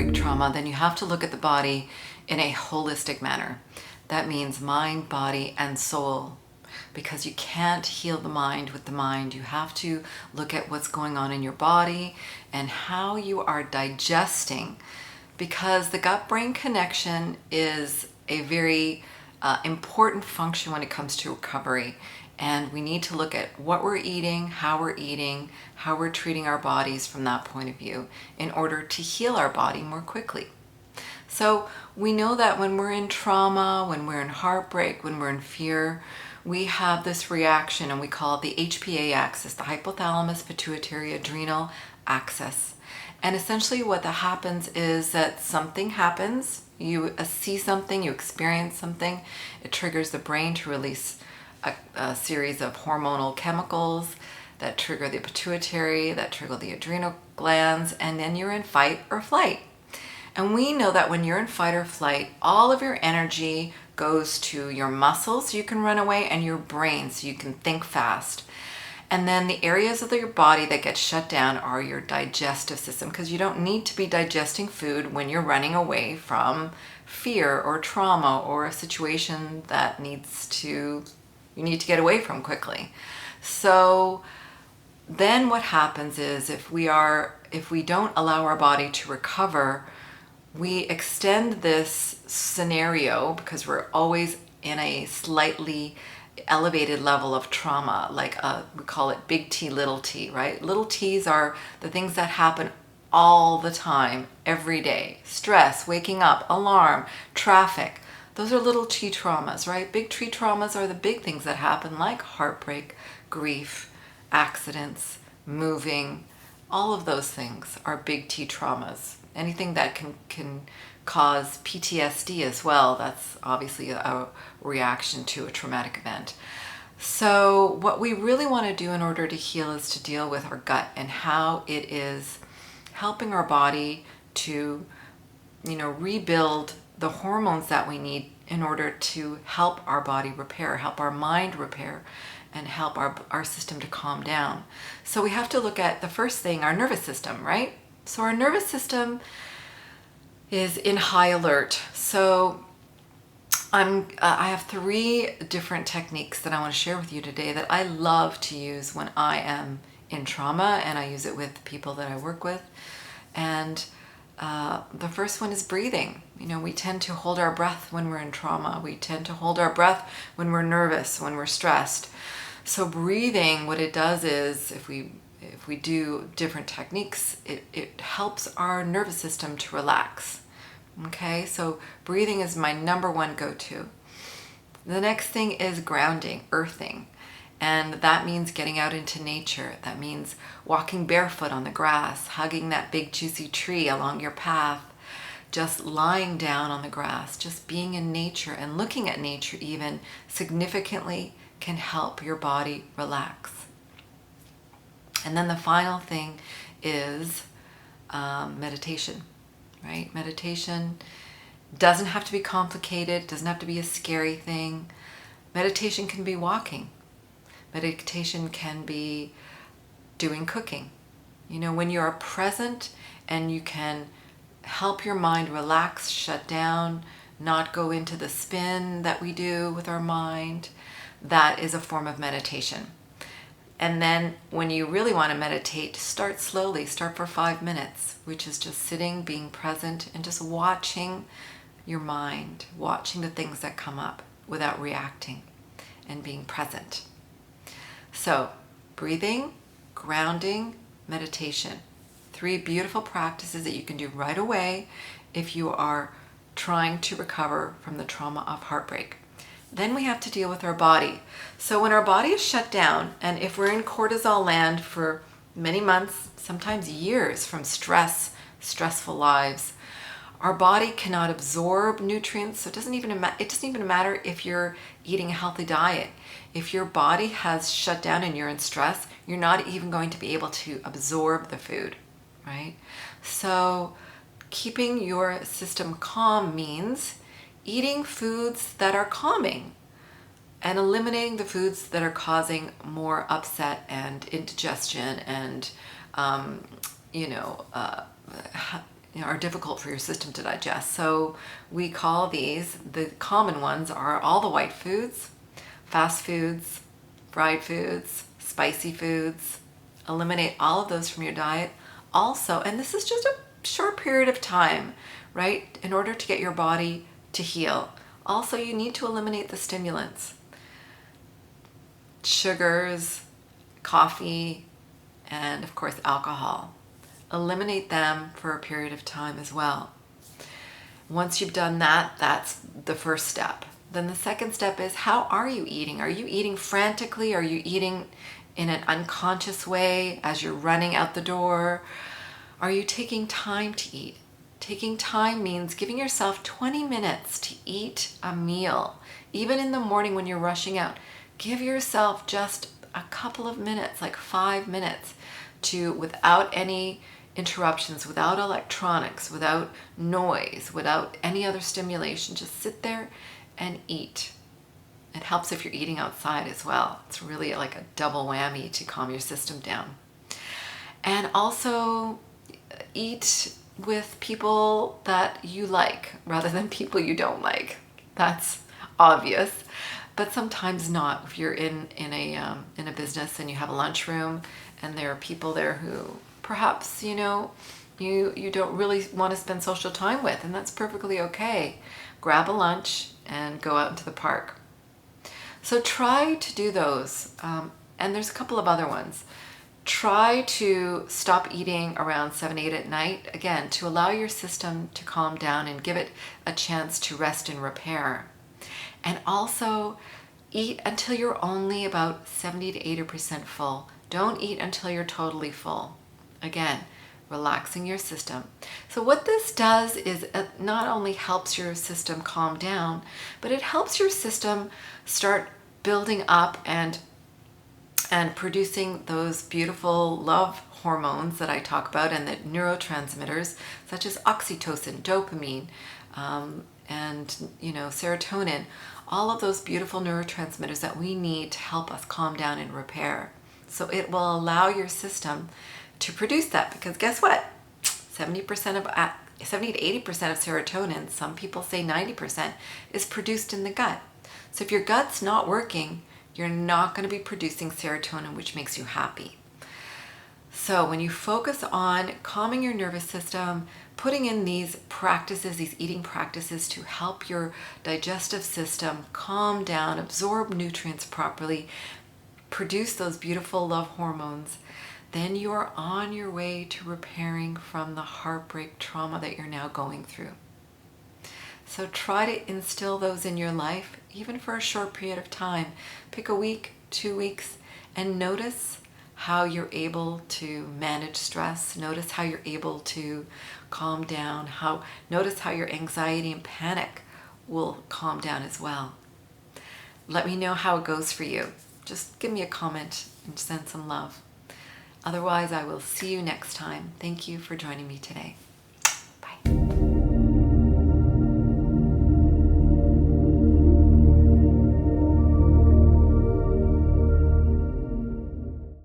heartbreak trauma, then you have to look at the body in a holistic manner. That means mind, body, and soul. Because you can't heal the mind with the mind. You have to look at what's going on in your body and how you are digesting. Because the gut-brain connection is a very important function when it comes to recovery. And we need to look at what we're eating, how we're treating our bodies from that point of view in order to heal our body more quickly. So we know that when we're in trauma, when we're in heartbreak, when we're in fear, we have this reaction, and we call it the HPA axis, the hypothalamus pituitary adrenal axis. And essentially what that happens is that something happens, you see something, you experience something, it triggers the brain to release a series of hormonal chemicals that trigger the pituitary, that trigger the adrenal glands, and then you're in fight or flight. And we know that when you're in fight or flight, all of your energy goes to your muscles so you can run away, and your brain so you can think fast. And then the areas of your body that get shut down are your digestive system, because you don't need to be digesting food when you're running away from fear or trauma or a situation that you need to get away from quickly. So then what happens is if we don't allow our body to recover, we extend this scenario because we're always in a slightly elevated level of trauma, like we call it big T, little t, right? Little t's are the things that happen all the time, every day. Stress, waking up, alarm, traffic. Those are little t traumas, right? Big T traumas are the big things that happen, like heartbreak, grief, accidents, moving. All of those things are big T traumas. Anything that can cause PTSD as well, that's obviously a reaction to a traumatic event. So what we really want to do in order to heal is to deal with our gut and how it is helping our body to, rebuild the hormones that we need in order to help our body repair, help our mind repair, and help our system to calm down. So we have to look at the first thing, our nervous system, right? So our nervous system is in high alert. So I have 3 different techniques that I want to share with you today that I love to use when I am in trauma, and I use it with people that I work with. And the first one is breathing. We tend to hold our breath when we're in trauma. We tend to hold our breath when we're nervous, when we're stressed. So breathing, what it does is, if we do different techniques, it helps our nervous system to relax. Okay, so breathing is my number 1 go-to. The next thing is grounding, earthing. And that means getting out into nature. That means walking barefoot on the grass, hugging that big juicy tree along your path, just lying down on the grass, just being in nature and looking at nature even significantly can help your body relax. And then the final thing is meditation, right? Meditation doesn't have to be complicated, doesn't have to be a scary thing. Meditation can be walking. Meditation can be doing cooking. When you are present and you can help your mind relax, shut down, not go into the spin that we do with our mind, that is a form of meditation. And then when you really want to meditate, start slowly. Start for 5 minutes, which is just sitting, being present, and just watching your mind, watching the things that come up without reacting, and being present. So, breathing, grounding, meditation. 3 beautiful practices that you can do right away if you are trying to recover from the trauma of heartbreak. Then we have to deal with our body. So when our body is shut down, and if we're in cortisol land for many months, sometimes years from stressful lives, our body cannot absorb nutrients. So it doesn't even matter if you're eating a healthy diet. If your body has shut down and you're in stress, you're not even going to be able to absorb the food, right? So keeping your system calm means eating foods that are calming and eliminating the foods that are causing more upset and indigestion and, are difficult for your system to digest. So we call these, the common ones are all the white foods, fast foods, fried foods, spicy foods. Eliminate all of those from your diet. Also, and this is just a short period of time, right, in order to get your body to heal. Also, you need to eliminate the stimulants, sugars, coffee, and of course alcohol. Eliminate them for a period of time as well. Once you've done that, that's the first step. Then the second step is, how are you eating? Are you eating frantically? Are you eating in an unconscious way as you're running out the door? Are you taking time to eat? Taking time means giving yourself 20 minutes to eat a meal. Even in the morning when you're rushing out, give yourself just a couple of minutes, like 5 minutes, to, without any interruptions, without electronics, without noise, without any other stimulation, just sit there and eat. It helps if you're eating outside as well. It's really like a double whammy to calm your system down. And also eat with people that you like rather than people you don't like. That's obvious, but sometimes not. If you're in a business and you have a lunchroom and there are people there who perhaps you don't really want to spend social time with, and that's perfectly okay. Grab a lunch and go out into the park. So try to do those, and there's a couple of other ones. Try to stop eating around 7, 8 at night, again, to allow your system to calm down and give it a chance to rest and repair. And also eat until you're only about 70 to 80% full. Don't eat until you're totally full. Again, relaxing your system. So what this does is it not only helps your system calm down, but it helps your system start building up and producing those beautiful love hormones that I talk about, and the neurotransmitters such as oxytocin, dopamine, and serotonin, all of those beautiful neurotransmitters that we need to help us calm down and repair. So it will allow your system to produce that, because guess what? 70 to 80% of serotonin, some people say 90%, is produced in the gut. So if your gut's not working, you're not going to be producing serotonin, which makes you happy. So when you focus on calming your nervous system, putting in these practices, these eating practices to help your digestive system calm down, absorb nutrients properly, produce those beautiful love hormones, then you are on your way to repairing from the heartbreak trauma that you're now going through. So try to instill those in your life, even for a short period of time. Pick a week, 2 weeks, and notice how you're able to manage stress. Notice how you're able to calm down. Notice how your anxiety and panic will calm down as well. Let me know how it goes for you. Just give me a comment and send some love. Otherwise, I will see you next time. Thank you for joining me today.